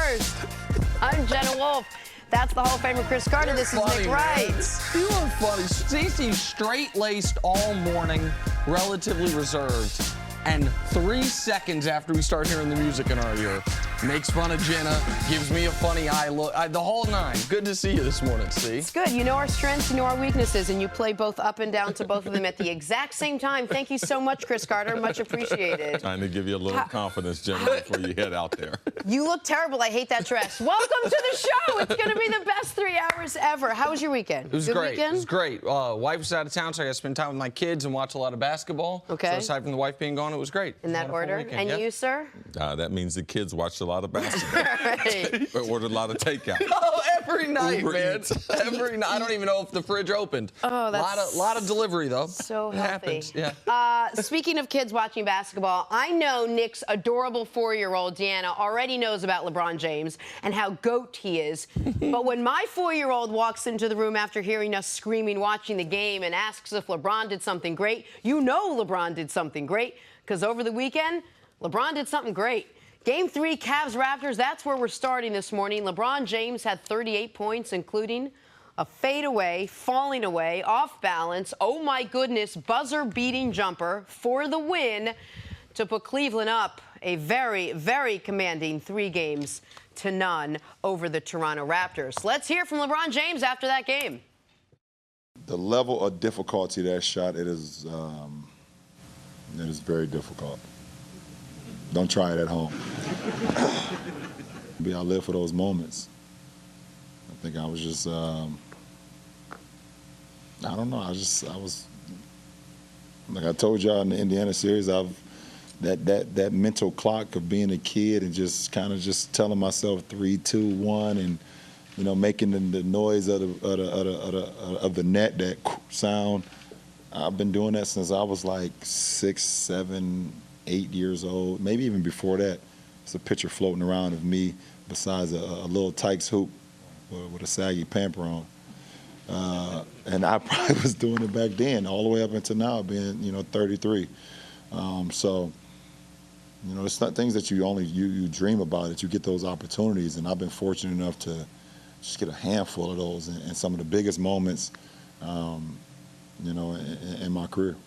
first. I'm Jenna Wolfe. That's the Hall of Famer Cris Carter. This is Nick Wright. You are funny. Stacey's straight-laced all morning, relatively reserved. And 3 seconds after we start hearing the music in our ear, makes fun of Jenna, gives me a funny eye look. The whole nine. Good to see you this morning, see? It's good. You know our strengths, you know our weaknesses, and you play both up and down to both of them at the exact same time. Thank you so much, Cris Carter. Much appreciated. Trying to give you a little confidence, Jenna, before you head out there. You look terrible. I hate that dress. Welcome to the show. It's going to be the best 3 hours ever. How was your weekend? It was good great. Weekend? It was great. Wife was out of town, so I got to spend time with my kids and watch a lot of basketball. Okay. So aside from the wife being gone, it was great. In that order. Weekend. And you, sir? That means the kids watched a lot of basketball. Right. Ordered a lot of takeout. Oh, every night, Uber man. Eats. Every night. I don't even know if the fridge opened. Oh, that's a lot of delivery, though. so It healthy. happens. Yeah. Speaking of kids watching basketball, I know Nick's adorable 4-year-old, Deanna, already knows about LeBron James and how GOAT he is. But when my 4-year-old walks into the room after hearing us screaming watching the game and asks if LeBron did something great, you know LeBron did something great, because over the weekend, LeBron did something great. Game 3, Cavs-Raptors, that's where we're starting this morning. LeBron James had 38 points, including a fadeaway, falling away, off balance, oh my goodness, buzzer-beating jumper for the win to put Cleveland up a very, very commanding 3-0 over the Toronto Raptors. Let's hear from LeBron James after that game. The level of difficulty of that shot, it is very difficult. Don't try it at home. I live for those moments. I think I was just, I don't know. I was, like I told y'all in the Indiana series, that mental clock of being a kid and just kind of just telling myself 3, 2, 1, and making the noise of the net, that sound. I've been doing that since I was like 6, 7, 8 years old, maybe even before that. There's a picture floating around of me besides a little Tykes hoop with a saggy pamper on. And I probably was doing it back then, all the way up until now, being 33. So, it's not things that you dream about, that you get those opportunities. And I've been fortunate enough to just get a handful of those in some of the biggest moments, in my career.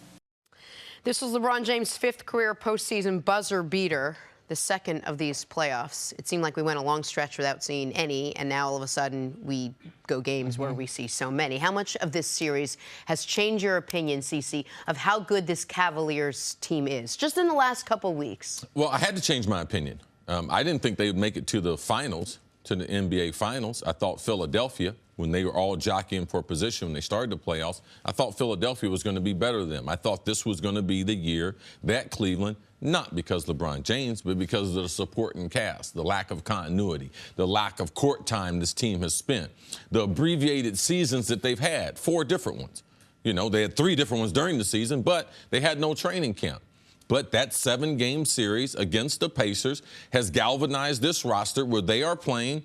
This was LeBron James' 5th career postseason buzzer beater, the second of these playoffs. It seemed like we went a long stretch without seeing any, and now all of a sudden we go games where we see so many. How much of this series has changed your opinion, Cece, of how good this Cavaliers team is, just in the last couple weeks? Well, I had to change my opinion. I didn't think they would make it to the finals, to the NBA finals. I thought Philadelphia, when they were all jockeying for position when they started the playoffs, I thought Philadelphia was going to be better than them. I thought this was going to be the year that Cleveland, not because LeBron James, but because of the supporting cast, the lack of continuity, the lack of court time this team has spent, the abbreviated seasons that they've had, 4 different ones. They had 3 different ones during the season, but they had no training camp. But that 7-game series against the Pacers has galvanized this roster where they are playing,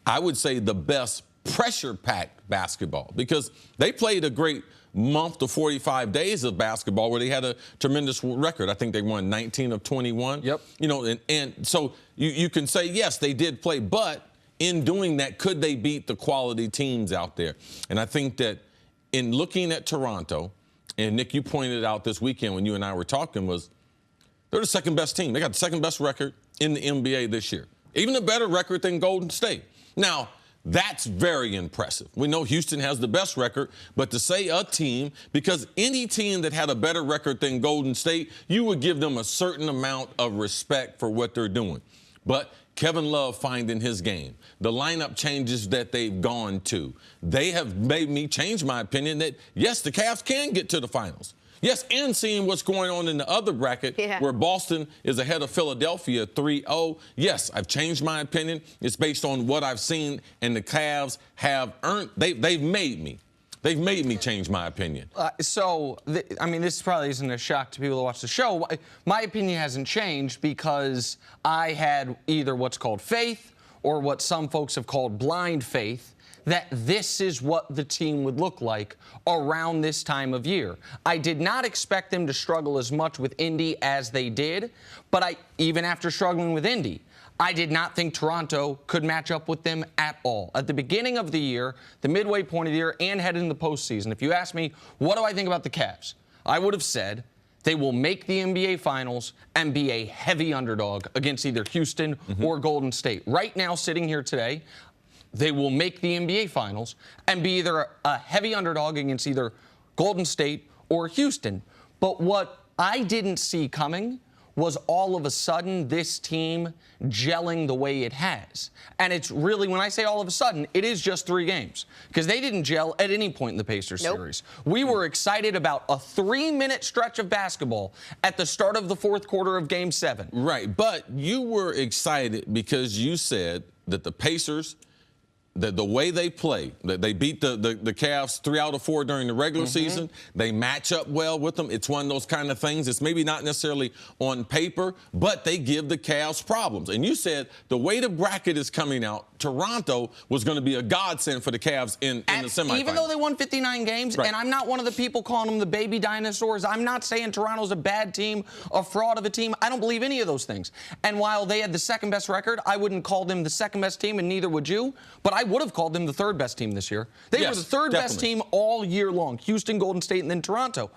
I would say, the best pressure-packed basketball, because they played a great month to 45 days of basketball where they had a tremendous record. I think they won 19 of 21. Yep. And so you can say, yes, they did play, but in doing that, could they beat the quality teams out there? And I think that in looking at Toronto, and Nick, you pointed out this weekend when you and I were talking, was they're the second-best team. They got the second-best record in the NBA this year, even a better record than Golden State. Now, that's very impressive. We know Houston has the best record, but to say a team, because any team that had a better record than Golden State, you would give them a certain amount of respect for what they're doing. But Kevin Love finding his game, the lineup changes that they've gone to, they have made me change my opinion that, yes, the Cavs can get to the finals. Yes, and seeing what's going on in the other bracket where Boston is ahead of Philadelphia 3-0. Yes, I've changed my opinion. It's based on what I've seen, and the Cavs have earned. They've made me. They've made me change my opinion. This probably isn't a shock to people who watch the show. My opinion hasn't changed because I had either what's called faith or what some folks have called blind faith that this is what the team would look like around this time of year. I did not expect them to struggle as much with Indy as they did, but even after struggling with Indy, I did not think Toronto could match up with them at all. At the beginning of the year, the midway point of the year, and heading into the postseason, if you ask me, what do I think about the Cavs? I would have said they will make the NBA Finals and be a heavy underdog against either Houston or Golden State. Right now, sitting here today, they will make the NBA Finals and be either a heavy underdog against either Golden State or Houston. But what I didn't see coming was all of a sudden this team gelling the way it has. And it's really, when I say all of a sudden, it is just 3 games. Because they didn't gel at any point in the Pacers series. We were excited about a 3-minute stretch of basketball at the start of the 4th quarter of Game 7. Right, but you were excited because you said that the Pacers, the way they play, that they beat the Cavs 3 out of 4 during the regular season. They match up well with them. It's one of those kind of things. It's maybe not necessarily on paper, but they give the Cavs problems. And you said the way the bracket is coming out, Toronto was going to be a godsend for the Cavs in the semifinals. Even though they won 59 games, and I'm not one of the people calling them the baby dinosaurs. I'm not saying Toronto's a bad team, a fraud of a team. I don't believe any of those things. And while they had the 2nd best record, I wouldn't call them the 2nd best team, and neither would you. But I would have called them the 3rd best team this year. They were the 3rd best team all year long. Houston, Golden State, and then Toronto.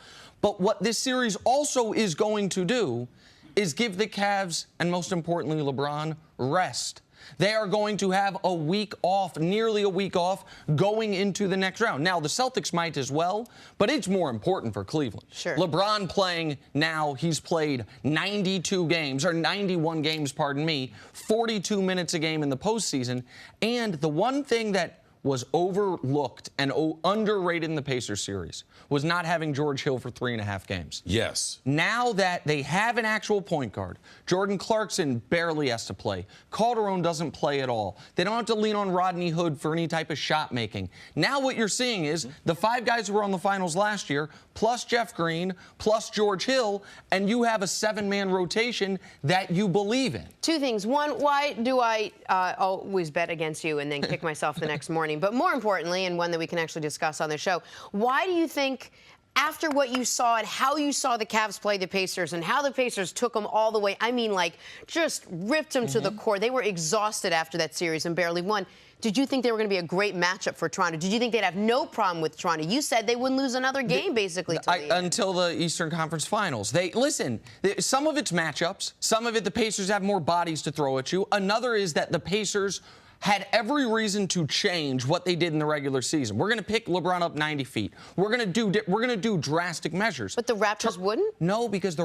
But what this series also is going to do is give the Cavs, and most importantly LeBron, rest. They are going to have a week off, nearly a week off, going into the next round. Now, the Celtics might as well, but it's more important for Cleveland. Sure. LeBron playing now, he's played 92 games, or 91 games, pardon me, 42 minutes a game in the postseason. And the one thing that was overlooked and underrated in the Pacers series was not having George Hill for 3.5 games. Yes. Now that they have an actual point guard, Jordan Clarkson barely has to play. Calderon doesn't play at all. They don't have to lean on Rodney Hood for any type of shot making. Now what you're seeing is the 5 guys who were on the finals last year, plus Jeff Green, plus George Hill, and you have a 7-man rotation that you believe in. 2 things. One, why do I always bet against you and then kick myself the next morning? But more importantly, and one that we can actually discuss on the show, why do you think, after what you saw and how you saw the Cavs play the Pacers and how the Pacers took them all the way, I mean, like, just ripped them to the core. They were exhausted after that series and barely won. Did you think they were going to be a great matchup for Toronto? Did you think they'd have no problem with Toronto? You said they wouldn't lose another game, basically, until the Eastern Conference Finals. Some of it's matchups. Some of it, the Pacers have more bodies to throw at you. Another is that the Pacers had every reason to change what they did in the regular season. We're going to pick LeBron up 90 feet. We're going to do drastic measures. But the Raptors wouldn't? No, because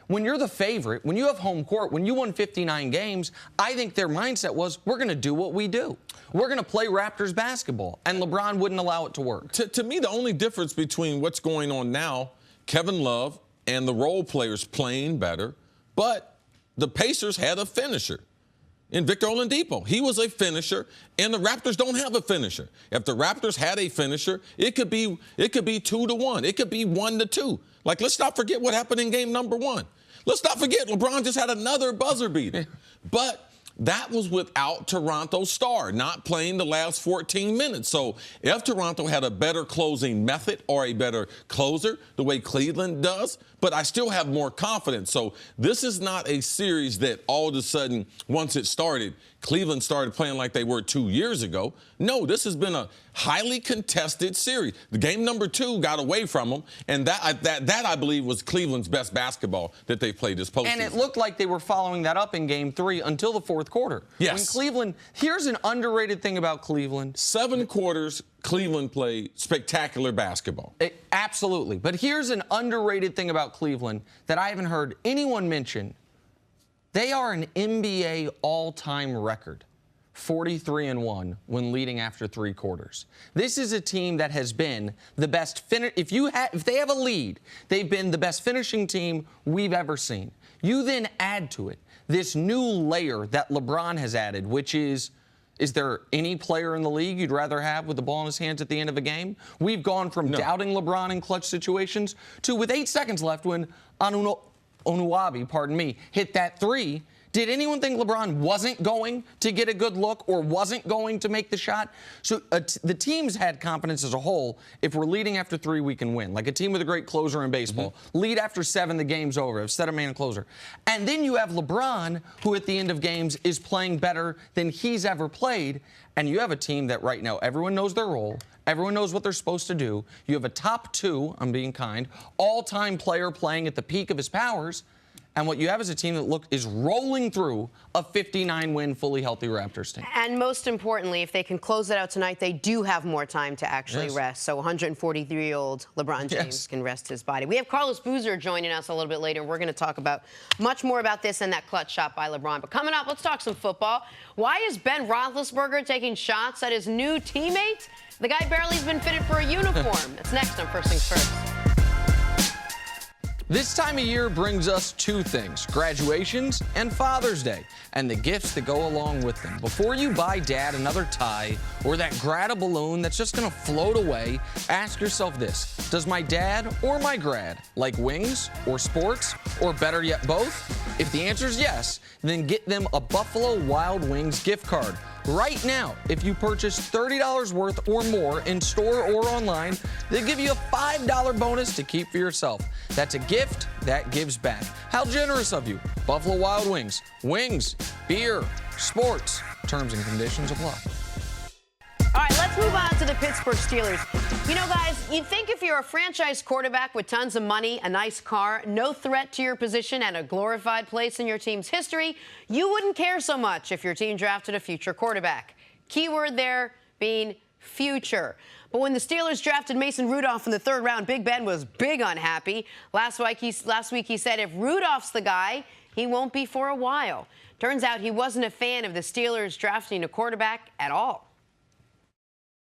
when you're the favorite, when you have home court, when you won 59 games, I think their mindset was, we're going to do what we do. We're going to play Raptors basketball, and LeBron wouldn't allow it to work. To me, the only difference between what's going on now, Kevin Love and the role players playing better, but the Pacers had a finisher in Victor Oladipo. He was a finisher, and the Raptors don't have a finisher. If the Raptors had a finisher, it could be 2-1. It could be 1-2. Like, let's not forget what happened in game number 1. Let's not forget LeBron just had another buzzer beater. But that was without Toronto's star, not playing the last 14 minutes. So if Toronto had a better closing method or a better closer, the way Cleveland does, but I still have more confidence. So this is not a series that all of a sudden, once it started, Cleveland started playing like they were 2 years ago. No, this has been a highly contested series. The game number 2 got away from them, and that I believe was Cleveland's best basketball that they played this postseason. And it looked like they were following that up in game 3 until the 4th quarter. Yes. When Cleveland, here's an underrated thing about Cleveland. 7 quarters, Cleveland played spectacular basketball. Absolutely. But here's an underrated thing about Cleveland that I haven't heard anyone mention. They are an NBA all-time record, 43-1 when leading after 3 quarters. This is a team that has been the best if they have a lead, they've been the best finishing team we've ever seen. You then add to it this new layer that LeBron has added, which is there any player in the league you'd rather have with the ball in his hands at the end of a game? We've gone from doubting LeBron in clutch situations to, with 8 seconds left, when Onuabi, hit that 3, Did anyone think LeBron wasn't going to get a good look or wasn't going to make the shot? So the teams had confidence as a whole. If we're leading after 3, we can win. Like a team with a great closer in baseball. Lead after 7, the game's over. Instead of man closer. And then you have LeBron, who at the end of games is playing better than he's ever played. And you have a team that right now, everyone knows their role. Everyone knows what they're supposed to do. You have a top 2, I'm being kind, all-time player playing at the peak of his powers. And what you have is a team that is rolling through a 59-win, fully healthy Raptors team. And most importantly, if they can close it out tonight, they do have more time to actually rest. So 143-year-old LeBron James can rest his body. We have Carlos Boozer joining us a little bit later. We're going to talk about much more about this and that clutch shot by LeBron. But coming up, let's talk some football. Why is Ben Roethlisberger taking shots at his new teammate? The guy barely's been fitted for a uniform. That's next on First Things First. This time of year brings us 2 things, graduations and Father's Day, and the gifts that go along with them. Before you buy Dad another tie or that grad a balloon that's just going to float away, ask yourself this: does my dad or my grad like wings or sports, or better yet, both? If the answer is yes, then get them a Buffalo Wild Wings gift card. Right now, if you purchase $30 worth or more in store or online, they give you a $5 bonus to keep for yourself. That's a gift that gives back. How generous of you. Buffalo Wild Wings. Wings, beer, sports. Terms and conditions apply. All right, let's move on to the Pittsburgh Steelers. You know, guys, you'd think if you're a franchise quarterback with tons of money, a nice car, no threat to your position, and a glorified place in your team's history, you wouldn't care so much if your team drafted a future quarterback. Keyword there being future. But when the Steelers drafted Mason Rudolph in the 3rd round, Big Ben was big unhappy. Last week he said if Rudolph's the guy, he won't be for a while. Turns out he wasn't a fan of the Steelers drafting a quarterback at all.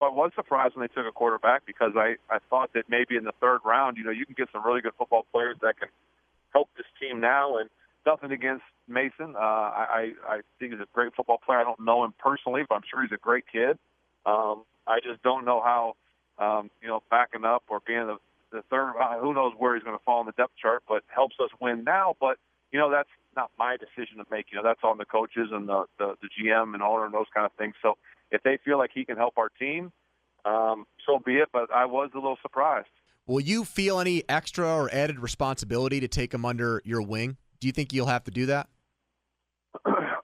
I was surprised when they took a quarterback because I thought that maybe in the 3rd round, you know, you can get some really good football players that can help this team now. And nothing against Mason. I think he's a great football player. I don't know him personally, but I'm sure he's a great kid. I just don't know how, backing up or being the 3rd round, who knows where he's going to fall in the depth chart, but helps us win now. But, that's not my decision to make. That's on the coaches and the GM and owner and those kind of things. So if they feel like he can help our team, so be it. But I was a little surprised. Will you feel any extra or added responsibility to take him under your wing? Do you think you'll have to do that?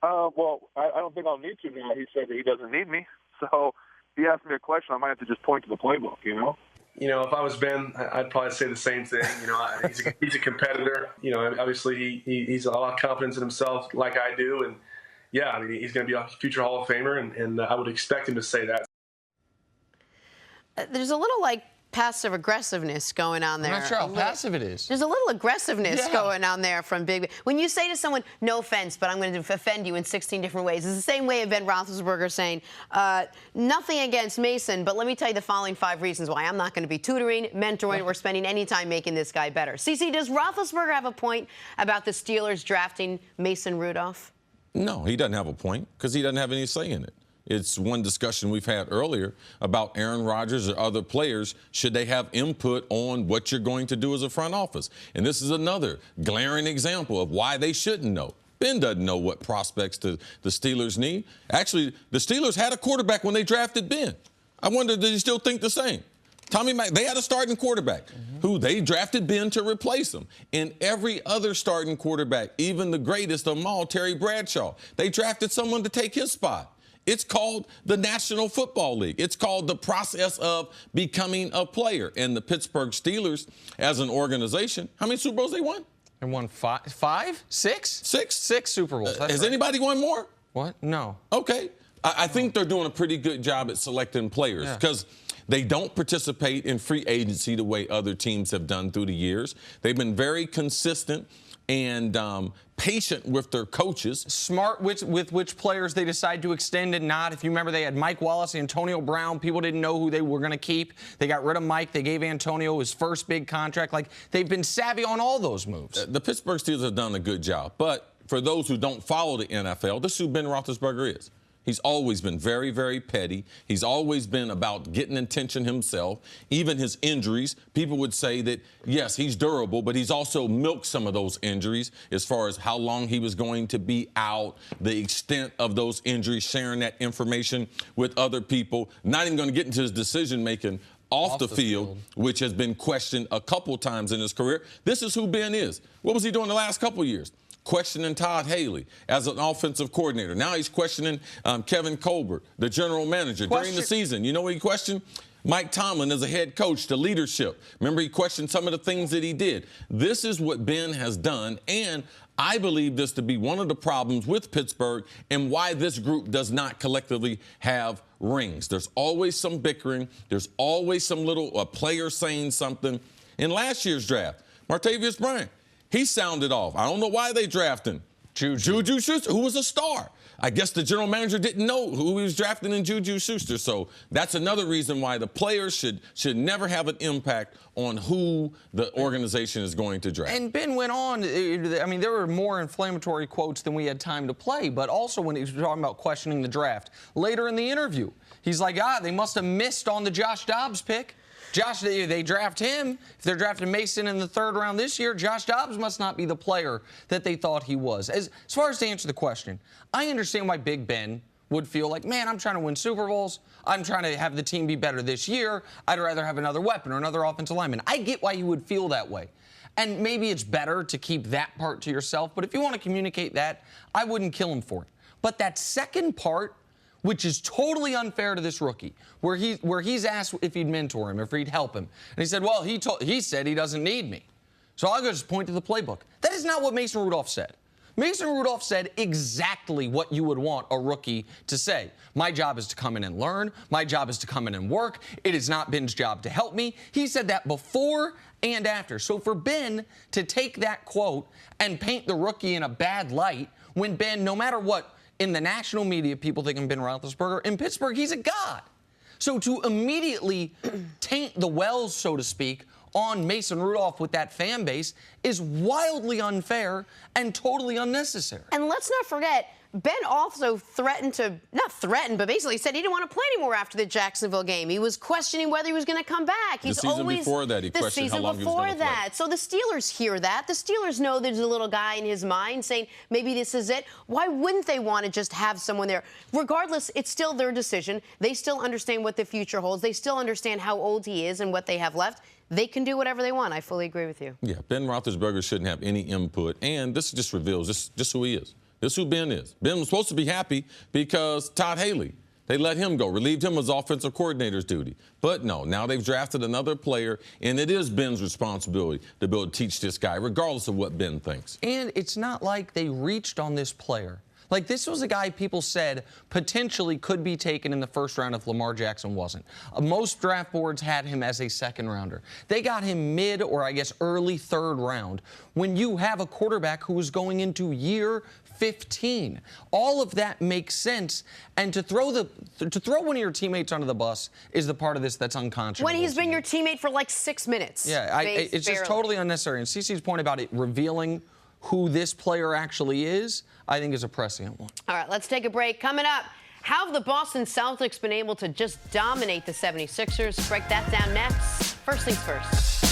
Well, I don't think I'll need to now. He said that he doesn't need me. So if he asks me a question, I might have to just point to the playbook, If I was Ben, I'd probably say the same thing. He's a competitor. Obviously he's a lot of confidence in himself, like I do, and yeah, he's going to be a future Hall of Famer, and I would expect him to say that. There's a little passive aggressiveness going on there. I'm not sure how passive it is. There's a little aggressiveness going on there from Big Ben. When you say to someone, no offense, but I'm going to offend you in 16 different ways, it's the same way of Ben Roethlisberger saying, nothing against Mason, but let me tell you the following 5 reasons why I'm not going to be tutoring, mentoring, or spending any time making this guy better. CC, does Roethlisberger have a point about the Steelers drafting Mason Rudolph? No, he doesn't have a point because he doesn't have any say in it. It's one discussion we've had earlier about Aaron Rodgers or other players. Should they have input on what you're going to do as a front office? And this is another glaring example of why they shouldn't know. Ben doesn't know what prospects the Steelers need. Actually, the Steelers had a quarterback when they drafted Ben. I wonder, does he still think the same? Tommy Mack, they had a starting quarterback who they drafted Ben to replace him. And every other starting quarterback, even the greatest of them all, Terry Bradshaw, they drafted someone to take his spot. It's called the National Football League. It's called the process of becoming a player. And the Pittsburgh Steelers, as an organization, how many Super Bowls they won? They won 5? 6? 6 Super Bowls. Has anybody won more? What? No. Okay. I think they're doing a pretty good job at selecting players because they don't participate in free agency the way other teams have done through the years. They've been very consistent and patient with their coaches. Smart with which players they decide to extend and not. If you remember, they had Mike Wallace, Antonio Brown. People didn't know who they were going to keep. They got rid of Mike. They gave Antonio his first big contract. They've been savvy on all those moves. The Pittsburgh Steelers have done a good job. But for those who don't follow the NFL, this is who Ben Roethlisberger is. He's always been very, very petty. He's always been about getting attention himself. Even his injuries, people would say that, yes, he's durable, but he's also milked some of those injuries as far as how long he was going to be out, the extent of those injuries, sharing that information with other people, not even going to get into his decision-making off the field, which has been questioned a couple times in his career. This is who Ben is. What was he doing the last couple years? Questioning Todd Haley as an offensive coordinator. Now he's questioning Kevin Colbert, the general manager. During the season, you know what he questioned? Mike Tomlin as a head coach, the leadership. Remember, he questioned some of the things that he did. This is what Ben has done, and I believe this to be one of the problems with Pittsburgh and why this group does not collectively have rings. There's always some bickering. There's always some little player saying something. In last year's draft, Martavis Bryant, he sounded off. I don't know why they drafted him. Juju Schuster, who was a star. I guess the general manager didn't know who he was drafting in Juju Schuster. So that's another reason why the players should never have an impact on who the organization is going to draft. And Ben went on. I mean, there were more inflammatory quotes than we had time to play, but also when he was talking about questioning the draft. Later in the interview, he's like, they must have missed on the Josh Dobbs pick. Josh, they draft him. If they're drafting Mason in the 3rd round this year, Josh Dobbs must not be the player that they thought he was. As far as to answer the question, I understand why Big Ben would feel like, man, I'm trying to win Super Bowls. I'm trying to have the team be better this year. I'd rather have another weapon or another offensive lineman. I get why you would feel that way. And maybe it's better to keep that part to yourself. But if you want to communicate that, I wouldn't kill him for it. But that second part, which is totally unfair to this rookie, where he's asked if he'd mentor him, if he'd help him. And he said, well, he said he doesn't need me. So I'll just point to the playbook. That is not what Mason Rudolph said. Mason Rudolph said exactly what you would want a rookie to say. My job is to come in and learn. My job is to come in and work. It is not Ben's job to help me. He said that before and after. So for Ben to take that quote and paint the rookie in a bad light, when Ben, no matter what, in the national media, people think of Ben Roethlisberger. In Pittsburgh, he's a god. So to immediately taint the wells, so to speak, on Mason Rudolph with that fan base is wildly unfair and totally unnecessary. And let's not forget, Ben also not threatened, but basically said he didn't want to play anymore after the Jacksonville game. He was questioning whether he was going to come back. The season before that, he questioned how long he was going to play. So the Steelers hear that. The Steelers know there's a little guy in his mind saying, maybe this is it. Why wouldn't they want to just have someone there? Regardless, it's still their decision. They still understand what the future holds. They still understand how old he is and what they have left. They can do whatever they want. I fully agree with you. Yeah, Ben Roethlisberger shouldn't have any input. And this just reveals just who he is. This is who Ben is. Ben was supposed to be happy because Todd Haley, they let him go, relieved him of his offensive coordinator's duty. But no, now they've drafted another player, and it is Ben's responsibility to be able to teach this guy, regardless of what Ben thinks. And it's not like they reached on this player. Like, this was a guy people said potentially could be taken in the 1st round if Lamar Jackson wasn't. Most draft boards had him as a 2nd rounder. They got him mid or I guess early 3rd round when you have a quarterback who is going into year 15. All of that makes sense. And to throw one of your teammates under the bus is the part of this that's unconscionable. When he's been your teammate for like 6 minutes. Yeah, it's just totally unnecessary. And CeCe's point about it revealing who this player actually is, I think is a prescient one. All right, let's take a break. Coming up, how have the Boston Celtics been able to just dominate the 76ers? Break that down next. First things first.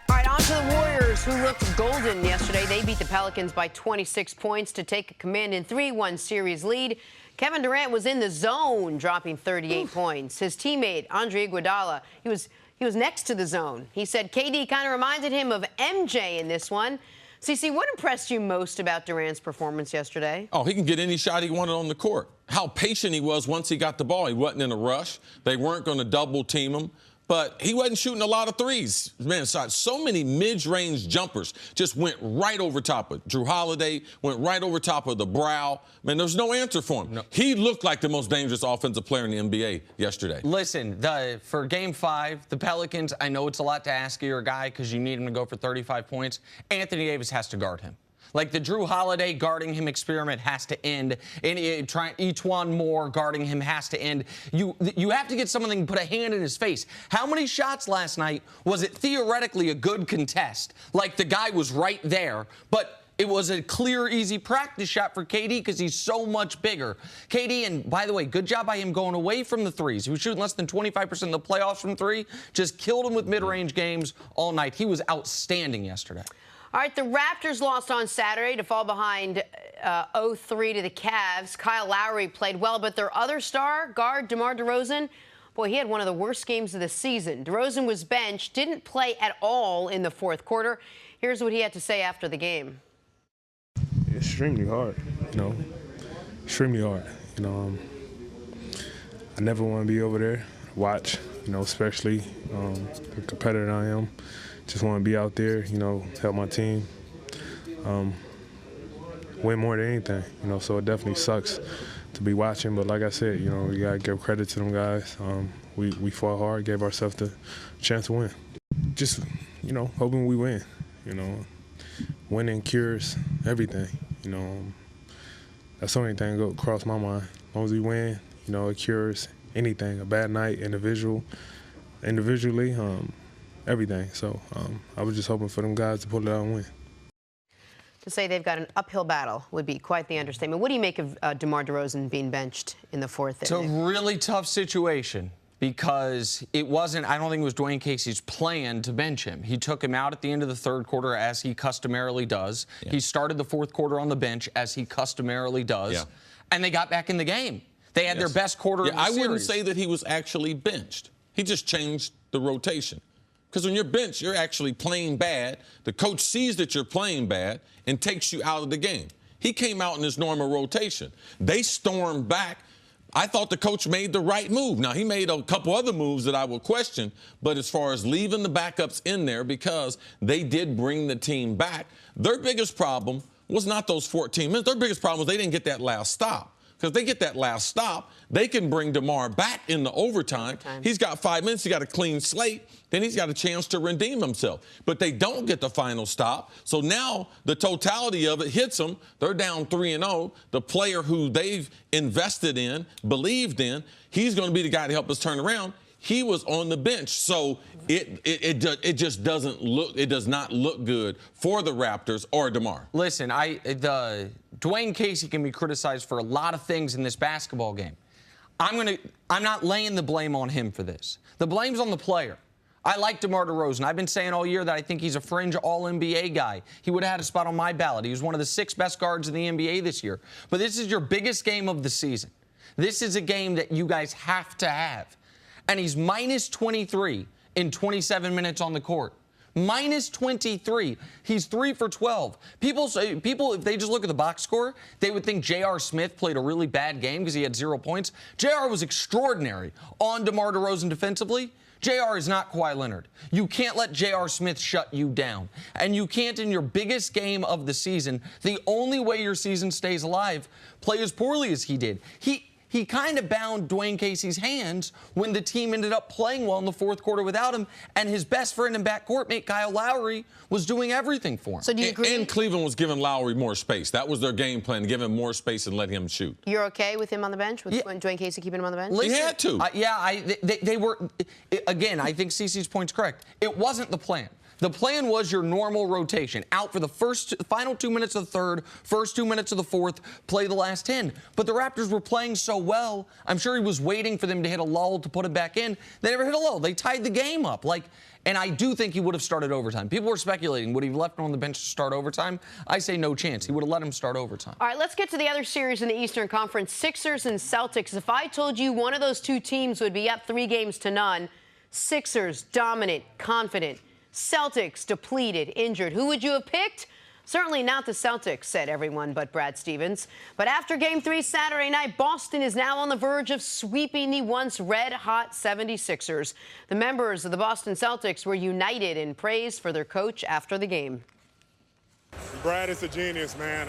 All right, on to the Warriors, who looked golden yesterday. They beat the Pelicans by 26 points to take a commanding 3-1 series lead. Kevin Durant was in the zone, dropping 38 points. His teammate, Andre Iguodala, he was next to the zone. He said KD kind of reminded him of MJ in this one. CeCe, what impressed you most about Durant's performance yesterday? Oh, he can get any shot he wanted on the court. How patient he was once he got the ball. He wasn't in a rush. They weren't going to double team him. But he wasn't shooting a lot of threes. Man, so many mid-range jumpers just went right over top of Drew Holiday, went right over top of the brow. Man, there was no answer for him. No. He looked like the most dangerous offensive player in the NBA yesterday. Listen, for Game 5, the Pelicans, I know it's a lot to ask of your guy because you need him to go for 35 points. Anthony Davis has to guard him. Like, the Drew Holiday guarding him experiment has to end. And Etuan Moore guarding him has to end. You have to get someone that can put a hand in his face. How many shots last night was it theoretically a good contest? Like, the guy was right there, but It was a clear, easy practice shot for KD because he's so much bigger. KD, and by the way, good job by him going away from the threes. He was shooting less than 25% in the playoffs from three. Just killed him with mid-range games all night. He was outstanding yesterday. All right, the Raptors lost on Saturday to fall behind 0-3 to the Cavs. Kyle Lowry played well, but their other star, guard DeMar DeRozan, boy, he had one of the worst games of the season. DeRozan was benched, didn't play at all in the fourth quarter. Here's what he had to say after the game. Extremely hard, extremely hard. I never want to be over there, watch, especially the competitor I am. Just want to be out there, help my team win more than anything, so it definitely sucks to be watching. But like I said, we got to give credit to them guys. We fought hard, gave ourselves the chance to win. Just, hoping we win, winning cures everything, That's the only thing that goes across my mind. As long as we win, it cures anything, a bad night, individually, everything. So I was just hoping for them guys to pull it out and win. To say they've got an uphill battle would be quite the understatement. What do you make of DeMar DeRozan being benched in the fourth inning? It's a really tough situation because it wasn't, I don't think it was Dwayne Casey's plan to bench him. He took him out at the end of the third quarter, as he customarily does. Yeah. He started the fourth quarter on the bench, as he customarily does. Yeah. And they got back in the game. They had their best quarter of the series. I wouldn't say that he was actually benched. He just changed the rotation. Because when you're benched, you're actually playing bad. The coach sees that you're playing bad and takes you out of the game. He came out in his normal rotation. They stormed back. I thought the coach made the right move. Now, he made a couple other moves that I will question, but as far as leaving the backups in there, because they did bring the team back, their biggest problem was not those 14 minutes. Their biggest problem was they didn't get that last stop. Because if they get that last stop, they can bring DeMar back in the overtime. He's got 5 minutes. He got a clean slate. Then he's got a chance to redeem himself. But they don't get the final stop. So now the totality of it hits them. They're down 3-0. The player who they've invested in, believed in, he's going to be the guy to help us turn around. He was on the bench, so it just doesn't look, it does not look good for the Raptors or DeMar. Listen, Dwayne Casey can be criticized for a lot of things in this basketball game. I'm not laying the blame on him for this. The blame's on the player. I like DeMar DeRozan. I've been saying all year that I think he's a fringe All-NBA guy. He would have had a spot on my ballot. He was one of the 6 best guards in the NBA this year. But this is your biggest game of the season. This is a game that you guys have to have. And he's minus 23 in 27 minutes on the court. Minus 23. He's 3 for 12. People, if they just look at the box score, they would think J.R. Smith played a really bad game because he had 0 points. J.R. was extraordinary on DeMar DeRozan defensively. J.R. is not Kawhi Leonard. You can't let J.R. Smith shut you down. And you can't, in your biggest game of the season, the only way your season stays alive, play as poorly as he did. He kind of bound Dwayne Casey's hands when the team ended up playing well in the fourth quarter without him, and his best friend and backcourt mate, Kyle Lowry, was doing everything for him. So do you agree? And Cleveland was giving Lowry more space. That was their game plan, to give him more space and let him shoot. You're okay with him on the bench, with Dwayne Casey keeping him on the bench? He had to. They were, again, I think CeCe's point's correct. It wasn't the plan. The plan was your normal rotation. Out for the final 2 minutes of the third, first 2 minutes of the fourth, play the last 10. But the Raptors were playing so well, I'm sure he was waiting for them to hit a lull to put it back in. They never hit a lull. They tied the game up. And I do think he would have started overtime. People were speculating, would he have left him on the bench to start overtime? I say no chance. He would have let him start overtime. All right, let's get to the other series in the Eastern Conference, Sixers and Celtics. If I told you one of those two teams would be up 3-0, Sixers dominant, confident, Celtics depleted, injured, who would you have picked? Certainly not the Celtics, said everyone but Brad Stevens. But after Game 3 Saturday night, Boston is now on the verge of sweeping the once red-hot 76ers. The members of the Boston Celtics were united in praise for their coach after the game. Brad is a genius, man.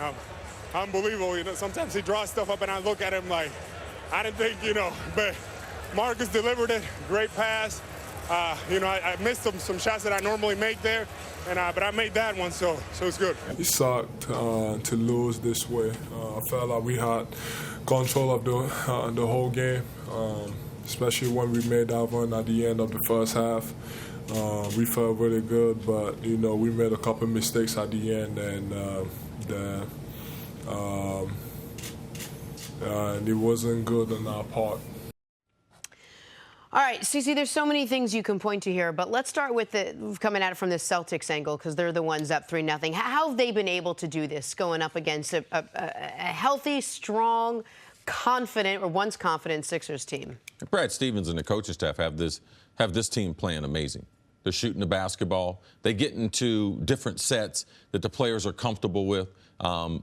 Unbelievable. Sometimes he draws stuff up and I look at him like, I didn't think, but Marcus delivered it. Great pass. I missed some shots that I normally make there, but I made that one, so it's good. It sucked to lose this way. I felt like we had control of the whole game, especially when we made that one at the end of the first half. We felt really good, but we made a couple mistakes at the end, and that and it wasn't good on our part. All right, Cece, there's so many things you can point to here, but let's start with coming at it from the Celtics angle because they're the ones up 3-0. How have they been able to do this going up against a healthy, strong, confident, or once confident Sixers team? Brad Stevens and the coaching staff have this team playing amazing. They're shooting the basketball. They get into different sets that the players are comfortable with,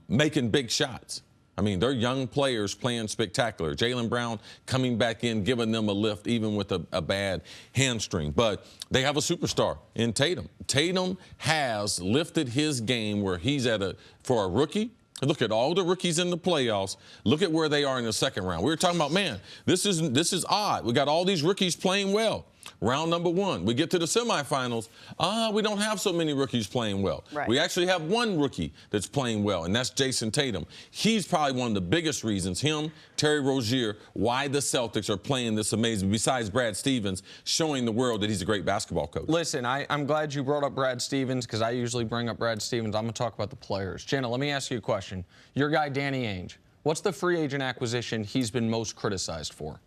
making big shots. I mean, they're young players playing spectacular. Jaylen Brown coming back in, giving them a lift, even with a bad hamstring. But they have a superstar in Tatum. Tatum has lifted his game where he's for a rookie. Look at all the rookies in the playoffs. Look at where they are in the second round. We were talking about, man, this is odd. We got all these rookies playing well. Round number 1, we get to the semifinals. We don't have so many rookies playing well. Right. We actually have one rookie that's playing well, and that's Jason Tatum. He's probably one of the biggest reasons, him, Terry Rozier, why the Celtics are playing this amazing, besides Brad Stevens showing the world that he's a great basketball coach. Listen, I'm glad you brought up Brad Stevens because I usually bring up Brad Stevens. I'm going to talk about the players. Jenna, let me ask you a question. Your guy, Danny Ainge, what's the free agent acquisition he's been most criticized for?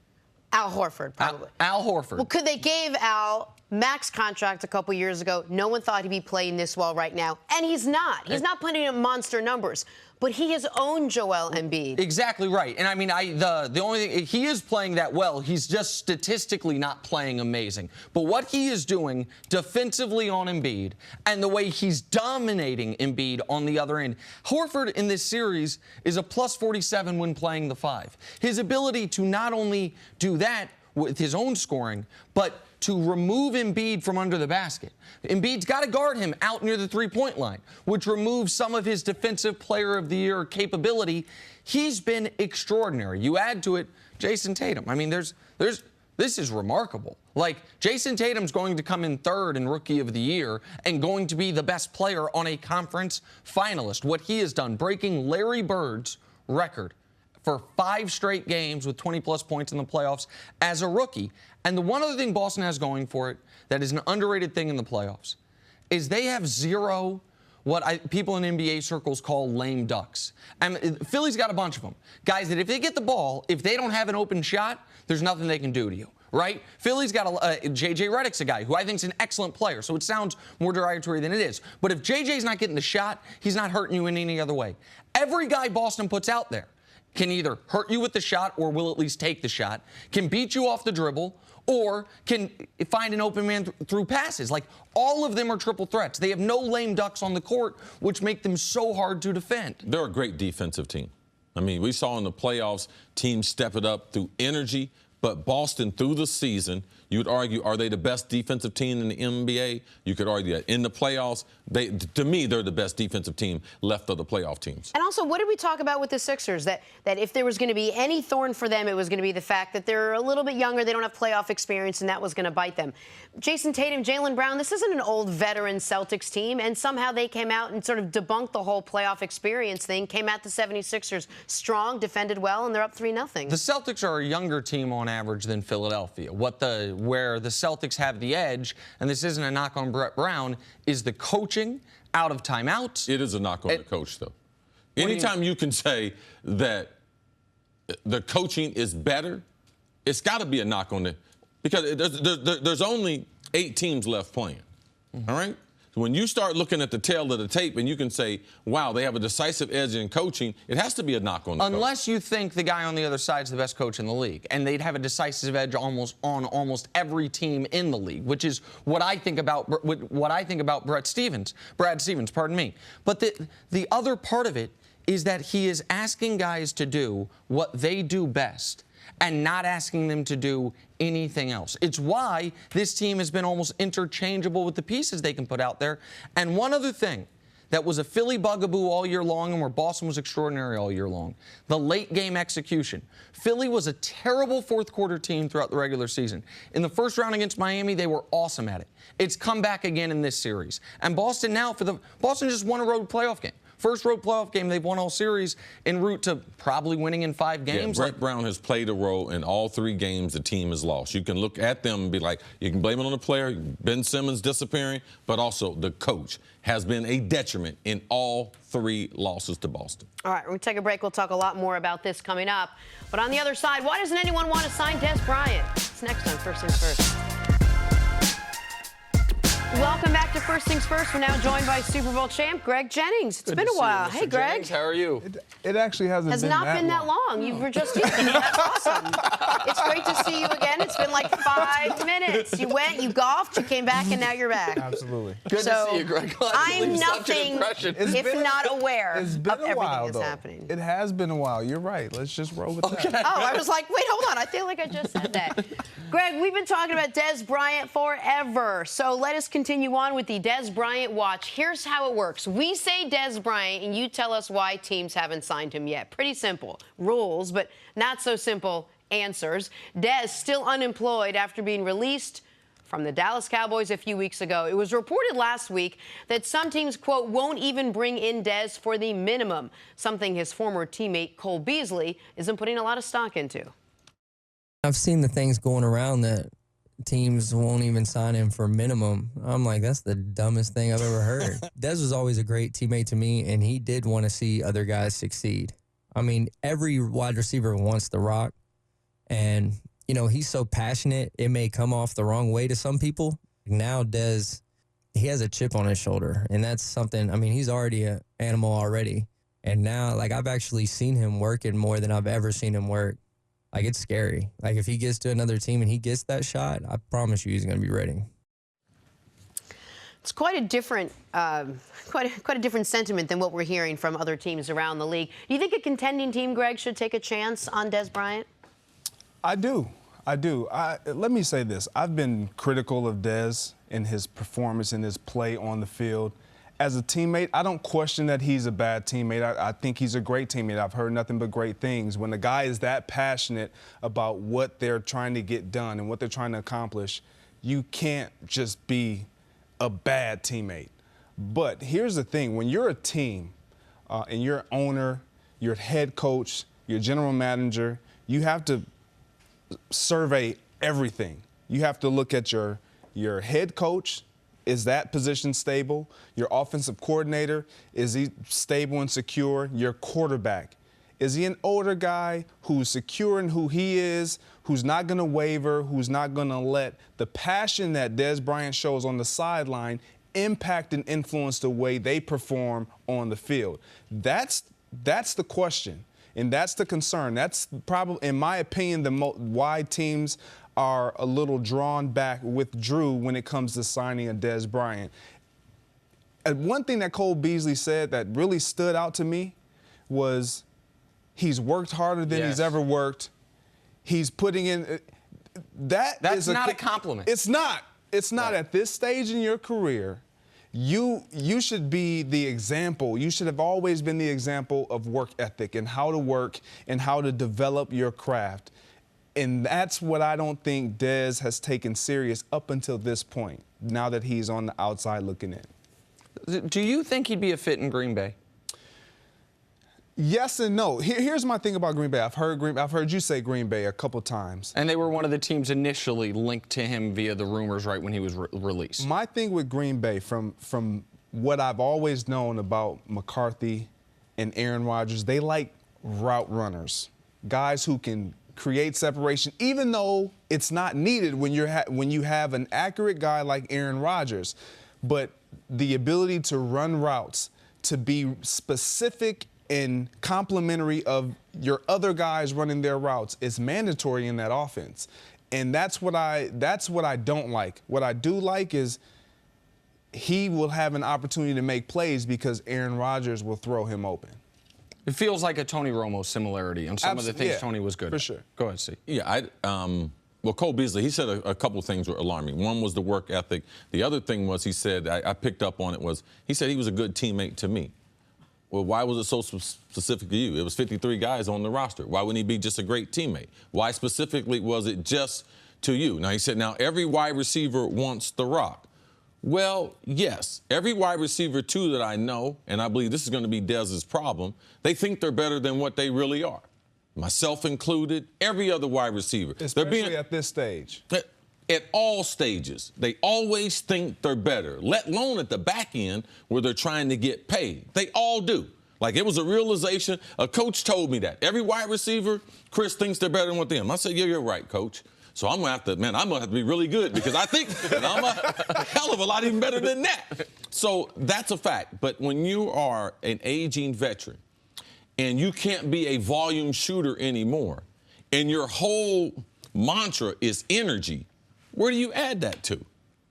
Al Horford, probably. Al Horford. Well, could they gave Al max contract a couple years ago? No one thought he'd be playing this well right now, and he's not. He's not putting up monster numbers, but he has owned Joel Embiid. Exactly right. And I mean, the only thing, he is playing that well. He's just statistically not playing amazing. But what he is doing defensively on Embiid and the way he's dominating Embiid on the other end, Horford in this series is a plus 47 when playing the 5. His ability to not only do that with his own scoring, but to remove Embiid from under the basket. Embiid's got to guard him out near the three-point line, which removes some of his Defensive Player of the Year capability. He's been extraordinary. You add to it Jason Tatum. I mean, this is remarkable. Like, Jason Tatum's going to come in third in Rookie of the Year and going to be the best player on a conference finalist. What he has done, breaking Larry Bird's record for 5 straight games with 20-plus points in the playoffs as a rookie. And the one other thing Boston has going for it that is an underrated thing in the playoffs is they have zero what people in NBA circles call lame ducks. And Philly's got a bunch of them. Guys that if they get the ball, if they don't have an open shot, there's nothing they can do to you. Right? Philly's got J.J. Redick's a guy who I think is an excellent player, so it sounds more derogatory than it is. But if J.J.'s not getting the shot, he's not hurting you in any other way. Every guy Boston puts out there can either hurt you with the shot or will at least take the shot, can beat you off the dribble, or can find an open man through passes. Like, all of them are triple threats. They have no lame ducks on the court, which make them so hard to defend. They're a great defensive team. I mean, we saw in the playoffs teams step it up through energy, but Boston through the season, you would argue, are they the best defensive team in the NBA? You could argue that. In the playoffs, to me, they're the best defensive team left of the playoff teams. And also, what did we talk about with the Sixers? That if there was going to be any thorn for them, it was going to be the fact that they're a little bit younger, they don't have playoff experience, and that was going to bite them. Jason Tatum, Jaylen Brown, this isn't an old veteran Celtics team, and somehow they came out and sort of debunked the whole playoff experience thing, came at the 76ers strong, defended well, and they're up 3-0. The Celtics are a younger team on average than Philadelphia. Where the Celtics have the edge, and this isn't a knock on Brett Brown, is the coaching out of timeouts. It is a knock on the coach, though. Anytime you can say that the coaching is better, it's got to be a knock on it, because there's only 8 teams left playing. All right? So when you start looking at the tail of the tape and you can say, wow, they have a decisive edge in coaching, it has to be a knock on the coach. Unless you think the guy on the other side is the best coach in the league, and they'd have a decisive edge on almost every team in the league, which is what I think about Brad Stevens, pardon me. But the other part of it is that he is asking guys to do what they do best and not asking them to do anything else. It's why this team has been almost interchangeable with the pieces they can put out there. And one other thing that was a Philly bugaboo all year long and where Boston was extraordinary all year long, the late game execution. Philly was a terrible fourth quarter team throughout the regular season. In the first round against Miami, they were awesome at it. It's come back again in this series. And Boston just won a road playoff game. first road playoff game they've won all series en route to probably winning in 5 games. Yeah, Brett Brown has played a role in all 3 games the team has lost. You can look at them and be like, you can blame it on the player, Ben Simmons disappearing, but also the coach has been a detriment in all 3 losses to Boston. All right, we're going to take a break. We'll talk a lot more about this coming up. But on the other side, why doesn't anyone want to sign Dez Bryant? It's next on First Things First. Welcome back to First Things First. We're now joined by Super Bowl champ Greg Jennings. It's been a while. Hey, Greg. Jennings, how are you? It actually hasn't Has been not that been that long. You were just here. That's awesome. It's great to see you again. It's been like 5 minutes. You went, you golfed, you came back, and now you're back. Absolutely. Good to see you, Greg. I'm nothing if not aware of everything while, that's though. happening. It has been a while. You're right. Let's just roll with that. Oh, I was like, wait, hold on. I feel like I just said that. Greg, we've been talking about Dez Bryant forever. So let us continue on with the Dez Bryant watch. Here's how it works. We say Dez Bryant, and you tell us why teams haven't signed him yet. Pretty simple. Rules, but not so simple answers. Dez still unemployed after being released from the Dallas Cowboys a few weeks ago. It was reported last week that some teams, quote, won't even bring in Dez for the minimum, something his former teammate Cole Beasley isn't putting a lot of stock into. I've seen the things going around that teams won't even sign him for minimum. I'm like, that's the dumbest thing I've ever heard. Dez was always a great teammate to me, and he did want to see other guys succeed. I mean, every wide receiver wants the rock, and, you know, he's so passionate, it may come off the wrong way to some people. Now Dez, he has a chip on his shoulder, and that's something, I mean, he's already an animal already. And now, like, I've actually seen him working more than I've ever seen him work. Like, it's scary. Like, if he gets to another team and he gets that shot, I promise you he's going to be ready. It's quite a different, quite a different sentiment than what we're hearing from other teams around the league. Do you think a contending team, Greg, should take a chance on Dez Bryant? I do. Let me say this. I've been critical of Dez and his performance and his play on the field. As a teammate, I don't question that he's a bad teammate. I think he's a great teammate. I've heard nothing but great things. When a guy is that passionate about what they're trying to get done and what they're trying to accomplish, you can't just be a bad teammate. But here's the thing. When you're a team and you're owner, your head coach, your general manager, you have to survey everything. You have to look at your head coach. Is that position stable? Your offensive coordinator, is he stable and secure? Your quarterback, is he an older guy who's secure in who he is, who's not going to waver, who's not going to let the passion that Dez Bryant shows on the sideline impact and influence the way they perform on the field? That's the question, and that's the concern. That's probably, in my opinion, why teams are a little drawn back, withdrew when it comes to signing a Dez Bryant. And one thing that Cole Beasley said that really stood out to me was he's worked harder than he's ever worked. He's putting in That's not a compliment. It's not. It's not. Right. At this stage in your career, you should be the example. You should have always been the example of work ethic and how to work and how to develop your craft. And that's what I don't think Dez has taken serious up until this point, now that he's on the outside looking in. Do you think he'd be a fit in Green Bay? Yes and no. Here's my thing about Green Bay. I've heard you say Green Bay a couple times. And they were one of the teams initially linked to him via the rumors right when he was released. My thing with Green Bay, from what I've always known about McCarthy and Aaron Rodgers, they like route runners, guys who can create separation, even though it's not needed when you have an accurate guy like Aaron Rodgers. But the ability to run routes, to be specific and complementary of your other guys running their routes is mandatory in that offense. And that's what I don't like. What I do like is he will have an opportunity to make plays because Aaron Rodgers will throw him open. It feels like a Tony Romo similarity on some of the things Tony was good at. For sure. Go ahead, Steve. Yeah, well, Cole Beasley, he said a couple of things were alarming. One was the work ethic. The other thing was he said, I picked up on it, was he said he was a good teammate to me. Well, why was it so specific to you? It was 53 guys on the roster. Why wouldn't he be just a great teammate? Why specifically was it just to you? Now, he said, now every wide receiver wants the rock. Well, yes. Every wide receiver, too, that I know, and I believe this is going to be Dez's problem, they think they're better than what they really are. Myself included, every other wide receiver. Especially at this stage. At all stages, they always think they're better, let alone at the back end where they're trying to get paid. They all do. Like, it was a realization. A coach told me that. Every wide receiver, Cris thinks they're better than what them. I said, yeah, you're right, coach. So I'm going to have to be really good because I think that I'm a hell of a lot even better than that. So that's a fact. But when you are an aging veteran and you can't be a volume shooter anymore and your whole mantra is energy, where do you add that to?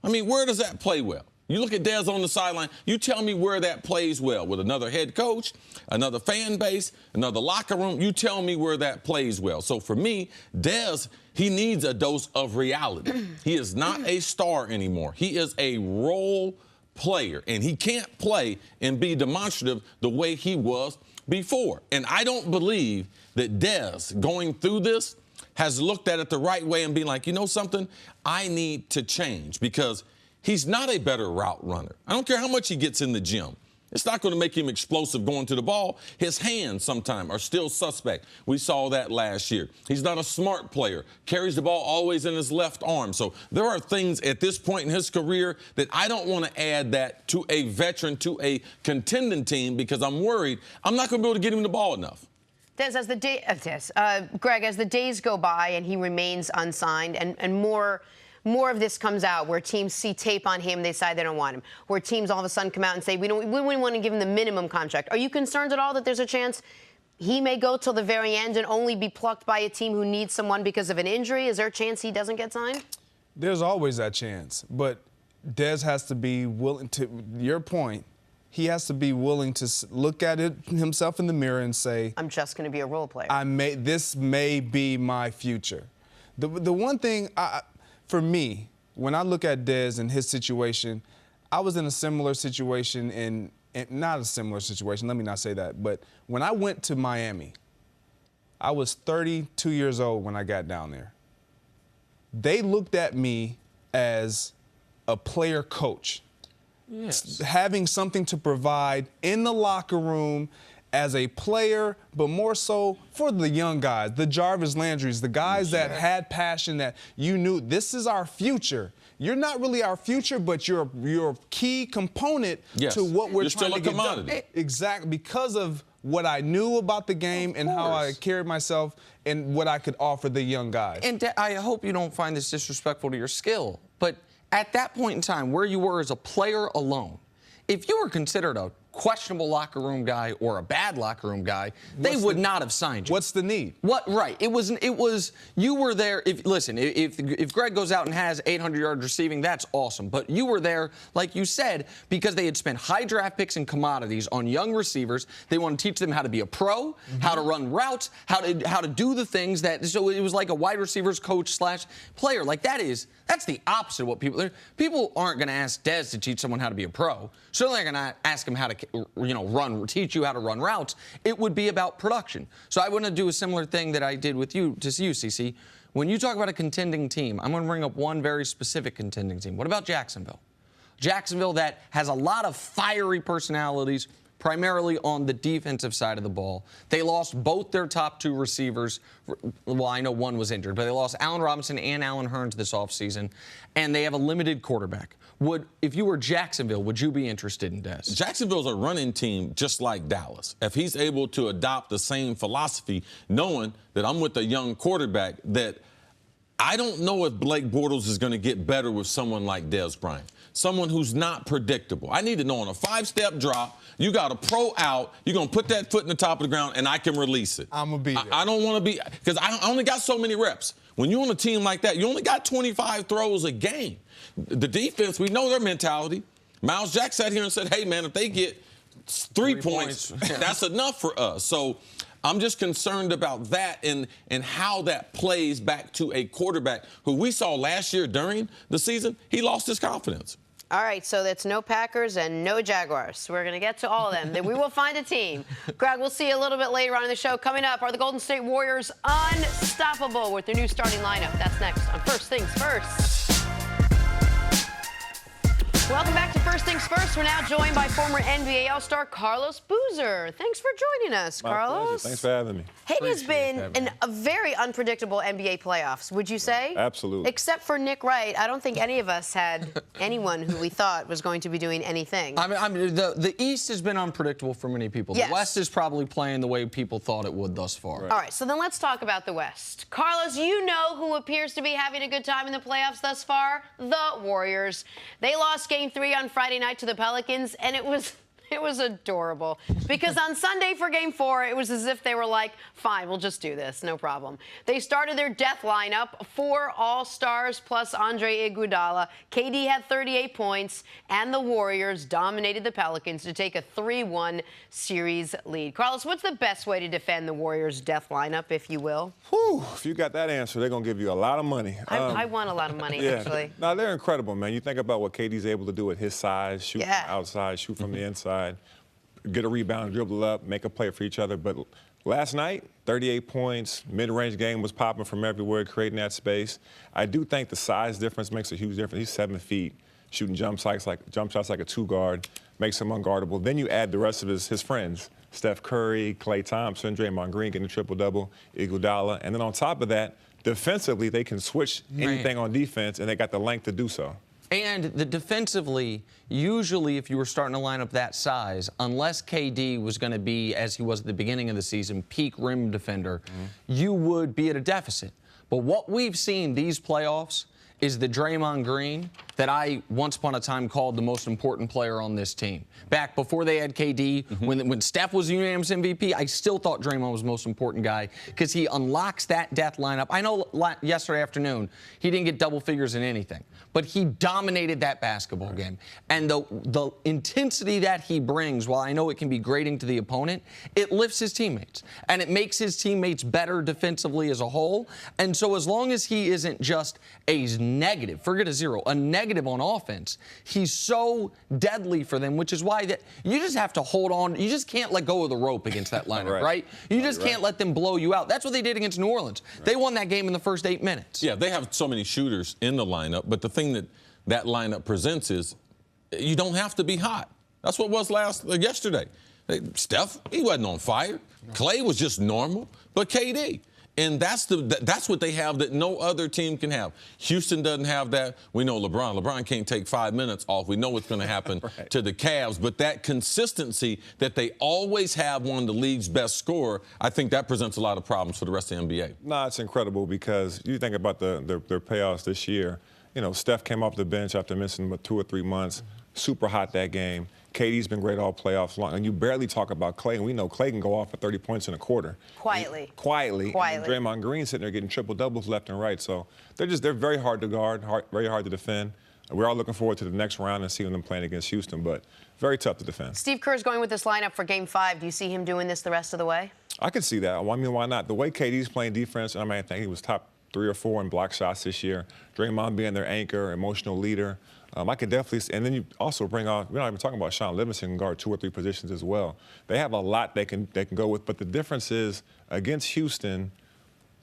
I mean, where does that play well? You look at Dez on the sideline, you tell me where that plays well. With another head coach, another fan base, another locker room, you tell me where that plays well. So for me, Dez, he needs a dose of reality. He is not a star anymore. He is a role player, and he can't play and be demonstrative the way he was before. And I don't believe that Dez, going through this, has looked at it the right way and been like, you know something, I need to change because he's not a better route runner. I don't care how much he gets in the gym. It's not going to make him explosive going to the ball. His hands sometimes are still suspect. We saw that last year. He's not a smart player. Carries the ball always in his left arm. So there are things at this point in his career that I don't want to add that to a veteran, to a contending team, because I'm worried I'm not going to be able to get him the ball enough. Greg, as the days go by and he remains unsigned and more of this comes out where teams see tape on him, they decide they don't want him, where teams all of a sudden come out and say, we wouldn't want to give him the minimum contract. Are you concerned at all that there's a chance he may go till the very end and only be plucked by a team who needs someone because of an injury? Is there a chance he doesn't get signed? There's always that chance. But Dez has to be willing to, your point, he has to be willing to look at it himself in the mirror and say, I'm just going to be a role player. This may be my future. The one thing, for me, when I look at Dez and his situation, I was in a similar situation not a similar situation, let me not say that, but when I went to Miami, I was 32 years old when I got down there. They looked at me as a player coach. Yes. Having something to provide in the locker room as a player, but more so for the young guys, the Jarvis Landrys, the guys that had passion, that you knew this is our future. You're not really our future, but you're a key component to what we're trying to get done. Exactly, because of what I knew about the game and how I carried myself and what I could offer the young guys. And I hope you don't find this disrespectful to your skill, but at that point in time, where you were as a player alone, if you were considered a questionable locker room guy or a bad locker room guy, they would not have signed you. What's the need? Right. It was you were there. If Greg goes out and has 800 yards receiving, that's awesome. But you were there, like you said, because they had spent high draft picks and commodities on young receivers. They want to teach them how to be a pro, how to run routes, how to do the things that. So it was like a wide receivers coach / player. Like that's the opposite of what people aren't going to ask Dez to teach someone how to be a pro. Certainly they're going to ask him how to teach you how to run routes. It would be about production. So I want to do a similar thing that I did with you, CC. When you talk about a contending team, I'm going to bring up one very specific contending team. What about Jacksonville? Jacksonville that has a lot of fiery personalities, primarily on the defensive side of the ball. They lost both their top two receivers. Well, I know one was injured, but they lost Allen Robinson and Allen Hurns this offseason, and they have a limited quarterback. If you were Jacksonville, would you be interested in Dez? Jacksonville's a running team just like Dallas. If he's able to adopt the same philosophy, knowing that I'm with a young quarterback, that I don't know if Blake Bortles is going to get better with someone like Dez Bryant, someone who's not predictable. I need to know on a 5-step drop, you got a pro out, you're going to put that foot in the top of the ground, and I can release it. I'm going to be there. I don't want to be, because I only got so many reps. When you're on a team like that, you only got 25 throws a game. The defense, we know their mentality. Miles Jack sat here and said, hey, man, if they get 3 points, that's enough for us. So I'm just concerned about that and how that plays back to a quarterback who we saw last year during the season. He lost his confidence. All right, so that's no Packers and no Jaguars. We're going to get to all of them. Then we will find a team. Greg, we'll see you a little bit later on in the show. Coming up, are the Golden State Warriors unstoppable with their new starting lineup? That's next on First Things First. Welcome back to First Things First. We're now joined by former NBA All-Star Carlos Boozer. Thanks for joining us, Carlos. Pleasure. Thanks for having me. It has been a very unpredictable NBA playoffs, would you say? Absolutely. Except for Nick Wright. I don't think any of us had anyone who we thought was going to be doing anything. I mean, the East has been unpredictable for many people. Yes. The West is probably playing the way people thought it would thus far. All right, so then let's talk about the West. Carlos, you know who appears to be having a good time in the playoffs thus far? The Warriors. They lost Game 3 on Friday night to the Pelicans, and it was adorable. Because on Sunday for Game 4, it was as if they were like, fine, we'll just do this, no problem. They started their death lineup, 4 All-Stars plus Andre Iguodala. KD had 38 points, and the Warriors dominated the Pelicans to take a 3-1 series lead. Carlos, what's the best way to defend the Warriors' death lineup, if you will? Whew, if you got that answer, they're going to give you a lot of money. I want a lot of money, actually. No, they're incredible, man. You think about what KD's able to do at his size, shoot from outside, shoot from the inside. Get a rebound, dribble up, make a play for each other. But last night, 38 points, mid-range game was popping from everywhere, creating that space. I do think the size difference makes a huge difference. He's 7 feet, shooting jump shots like a 2-guard, makes him unguardable. Then you add the rest of his friends, Steph Curry, Klay Thompson, Draymond Green getting a triple-double, Iguodala. And then on top of that, defensively, they can switch anything on defense, and they got the length to do so. And defensively, usually if you were starting a lineup that size, unless KD was going to be, as he was at the beginning of the season, peak rim defender, you would be at a deficit. But what we've seen these playoffs is the Draymond Green that I once upon a time called the most important player on this team. Back before they had KD, when Steph was the unanimous MVP, I still thought Draymond was the most important guy because he unlocks that death lineup. I know yesterday afternoon he didn't get double figures in anything, but he dominated that basketball game. And the intensity that he brings, while I know it can be grating to the opponent, it lifts his teammates. And it makes his teammates better defensively as a whole. And so as long as he isn't just a negative, forget a zero, a negative on offense, he's so deadly for them, which is why that you just have to hold on. You just can't let go of the rope against that lineup, right? You just can't let them blow you out. That's what they did against New Orleans. They won that game in the first 8 minutes. Yeah, they have so many shooters in the lineup, but the thing that lineup presents is you don't have to be hot. That's what was yesterday. Steph, he wasn't on fire. Klay was just normal, but KD. And that's what they have that no other team can have. Houston doesn't have that. We know LeBron. LeBron can't take 5 minutes off. We know what's going to happen to the Cavs. But that consistency that they always have one of the league's best scorer, I think that presents a lot of problems for the rest of the NBA. No, it's incredible because you think about their playoffs this year. You know, Steph came off the bench after missing 2 or 3 months. Super hot that game. KD's been great all playoffs long. And you barely talk about Klay, and we know Klay can go off for 30 points in a quarter. Quietly. Quietly. And Draymond Green sitting there getting triple-doubles left and right. So they're very hard to guard, very hard to defend. We're all looking forward to the next round and seeing them playing against Houston, but very tough to defend. Steve Kerr's going with this lineup for Game 5. Do you see him doing this the rest of the way? I can see that. I mean, why not? The way KD's playing defense, I think he was top 3 or 4 in block shots this year. Draymond being their anchor, emotional leader. I could definitely see, and then you also bring on, we're not even talking about Sean Livingston can guard 2 or 3 positions as well. They have a lot they can go with, but the difference is against Houston,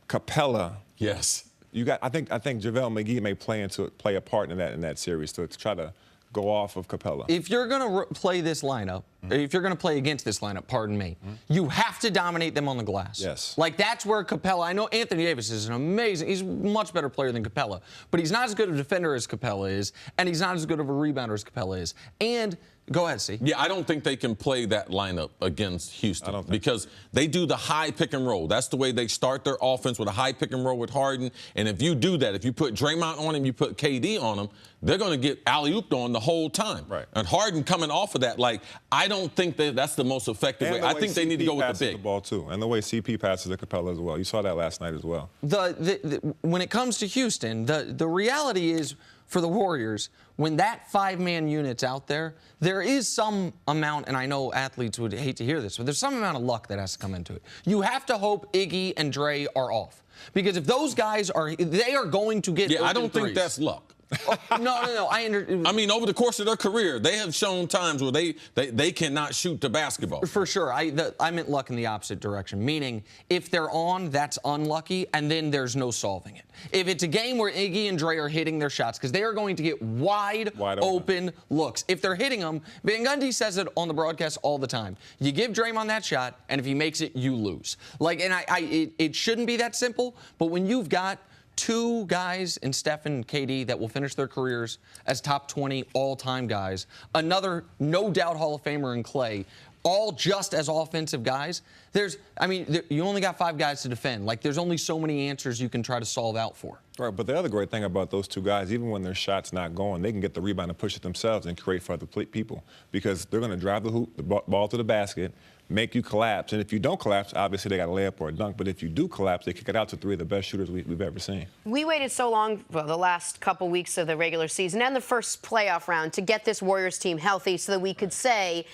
Capella. Yes. You got, I think JaVale McGee may play a part in that series to try to go off of Capella. If you're going to play this lineup, if you're going to play against this lineup, pardon me, you have to dominate them on the glass. Yes. Like, that's where Capella, I know Anthony Davis is an amazing, he's a much better player than Capella, but he's not as good a defender as Capella is, and he's not as good of a rebounder as Capella is. And go ahead, C. Yeah, I don't think they can play that lineup against Houston because they do the high pick and roll. That's the way they start their offense, with a high pick and roll with Harden. And if you do that, if you put Draymond on him, you put KD on him, they're going to get alley-ooped on the whole time. Right. And Harden coming off of that, I don't think that's the most effective way. I think they need to go with the big. The ball too, and the way CP passes to Capella as well. You saw that last night as well. When it comes to Houston, the reality is for the Warriors, when that 5-man unit's out there, there is some amount, and I know athletes would hate to hear this, but there's some amount of luck that has to come into it. You have to hope Iggy and Dre are off. Because if those guys are, they are going to get I don't think that's luck. No. I mean, over the course of their career, they have shown times where they cannot shoot the basketball. For sure. I meant luck in the opposite direction, meaning if they're on, that's unlucky, and then there's no solving it. If it's a game where Iggy and Dre are hitting their shots, because they are going to get wide open looks. If they're hitting them, Van Gundy says it on the broadcast all the time. You give Draymond that shot, and if he makes it, you lose. It shouldn't be that simple, but when you've got two guys in Steph and KD that will finish their careers as top 20 all-time guys, another no doubt Hall of Famer in Clay, all just as offensive guys. You only got 5 guys to defend. There's only so many answers you can try to solve out for. Right, but the other great thing about those two guys, even when their shot's not going, they can get the rebound and push it themselves and create for other people because they're going to drive the hoop, the ball to the basket, make you collapse. And if you don't collapse, obviously they got a layup or a dunk. But if you do collapse, they kick it out to 3 of the best shooters we've ever seen. We waited so long, the last couple weeks of the regular season and the first playoff round to get this Warriors team healthy so that we could say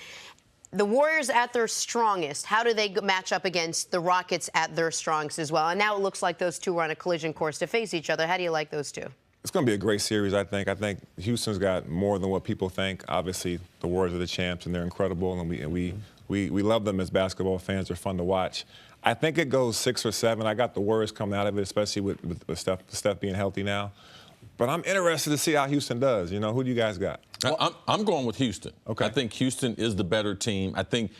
the Warriors at their strongest, how do they match up against the Rockets at their strongest as well? And now it looks like those two are on a collision course to face each other. How do you like those two? It's going to be a great series, I think. I think Houston's got more than what people think. Obviously, the Warriors are the champs, and they're incredible, and we love them as basketball fans. They're fun to watch. I think it goes 6 or 7. I got the Warriors coming out of it, especially with Steph being healthy now. But I'm interested to see how Houston does. Who do you guys got? I'm going with Houston. Okay. I think Houston is the better team. I think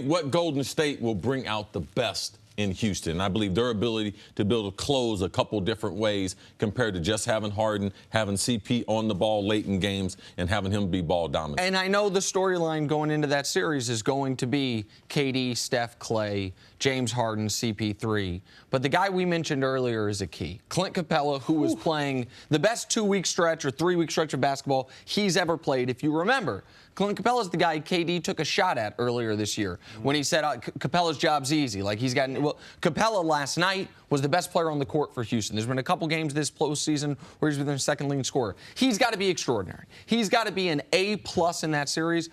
what Golden State will bring out the best in Houston. I believe their ability to be able to close a couple different ways compared to just having Harden, having CP on the ball late in games, and having him be ball dominant. And I know the storyline going into that series is going to be KD, Steph, Clay, James Harden, CP3. But the guy we mentioned earlier is a key. Clint Capella, who was playing the best 2-week stretch or 3-week stretch of basketball he's ever played. If you remember, Clint Capella's the guy KD took a shot at earlier this year when he said Capella's job's easy. Capella last night was the best player on the court for Houston. There's been a couple games this postseason where he's been their second leading scorer. He's got to be extraordinary. He's got to be an A+ in that series.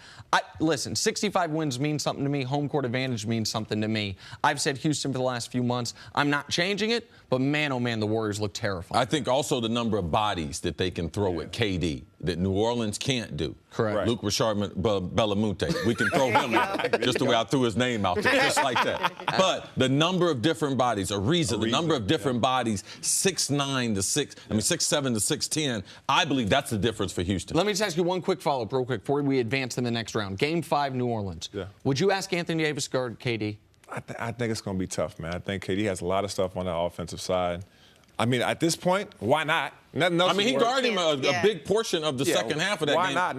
Listen, 65 wins means something to me. Home court advantage means something to me. I've said Houston for the last few months. I'm not changing it, but man, oh man, the Warriors look terrifying. I think also the number of bodies that they can throw at KD that New Orleans can't do. Correct. Right. Luke Richard Belamunte. We can throw him out just the way I threw his name out there, just like that. But the number of different bodies, the number of different bodies, 6'9" to 6'7" to 6'10", I believe that's the difference for Houston. Let me just ask you one quick follow-up real quick before we advance in the next round. Game 5, New Orleans. Yeah. Would you ask Anthony Davis to guard KD? I think it's going to be tough, man. I think KD has a lot of stuff on the offensive side. I mean, at this point, why not? Nothing else. I mean, he guarded him a big portion of the second half of that game. Why not?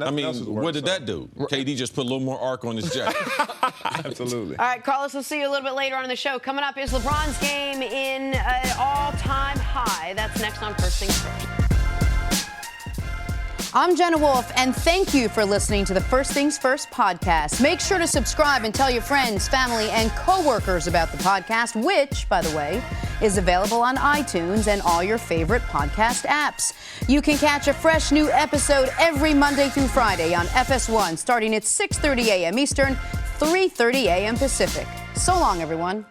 What did that do? KD just put a little more arc on his jacket. Absolutely. All right, Carlos, we'll see you a little bit later on in the show. Coming up is LeBron's game in an all-time high. That's next on First Things First. I'm Jenna Wolfe, and thank you for listening to the First Things First podcast. Make sure to subscribe and tell your friends, family, and coworkers about the podcast, which, by the way, is available on iTunes and all your favorite podcast apps. You can catch a fresh new episode every Monday through Friday on FS1, starting at 6:30 a.m. Eastern, 3:30 a.m. Pacific. So long, everyone.